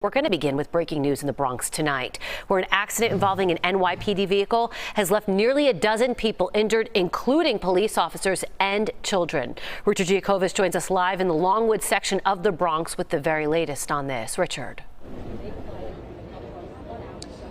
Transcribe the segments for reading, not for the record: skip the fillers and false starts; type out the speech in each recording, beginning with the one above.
We're going to begin with breaking news in the Bronx tonight, where an accident involving an NYPD vehicle has left nearly a dozen people injured, including police officers and children. Richard Giacobbe joins us live in the Longwood section of the Bronx with the very latest on this. Richard.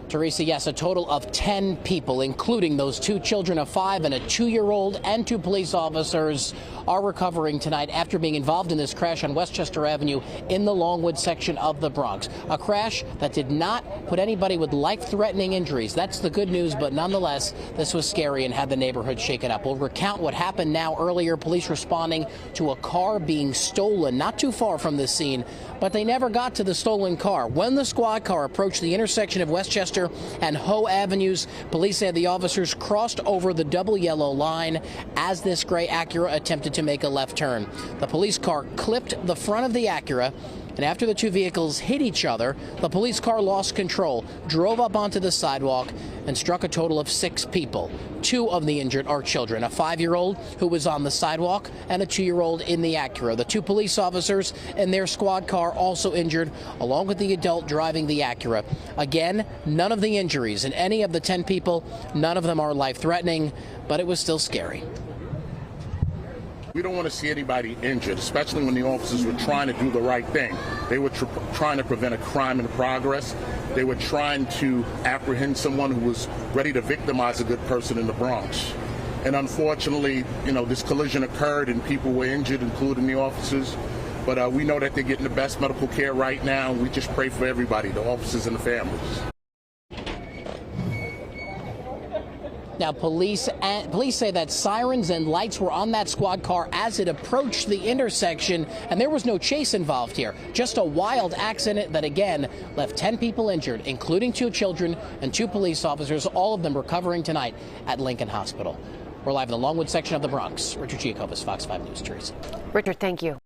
Teresa, yes, a total of 10 people, including those two children of 5 and a 2-year-old, and 2 police officers, are recovering tonight after being involved in this crash on Westchester Avenue in the Longwood section of the Bronx. A crash that did not put anybody with life-threatening injuries. That's the good news, but nonetheless, this was scary and had the neighborhood shaken up. We'll recount what happened now. Earlier, police responding to a car being stolen not too far from the scene, but they never got to the stolen car. When the squad car approached the intersection of Westchester and Hoe Avenues, police said the officers crossed over the double yellow line as this gray Acura attempted to make a left turn. The police car clipped the front of the Acura, and after the two vehicles hit each other, the police car lost control, drove up onto the sidewalk, and struck a total of 6 people. 2 of the injured are children, a 5-year-old who was on the sidewalk and a 2-year-old in the Acura. The 2 police officers in their squad car also injured, along with the adult driving the Acura. Again, none of the injuries in any of the 10 people, none of them are life-threatening, but it was still scary. We don't want to see anybody injured, especially when the officers were trying to do the right thing. They were trying to prevent a crime in progress. They were trying to apprehend someone who was ready to victimize a good person in the Bronx. And unfortunately, this collision occurred and people were injured, including the officers. But we know that they're getting the best medical care right now. We just pray for everybody, the officers and the families. Now, police say that sirens and lights were on that squad car as it approached the intersection, and there was no chase involved here. Just a wild accident that, again, left 10 people injured, including 2 children and 2 police officers, all of them recovering tonight at Lincoln Hospital. We're live in the Longwood section of the Bronx. Richard Giacobbe, Fox 5 News. Teresa. Richard, thank you.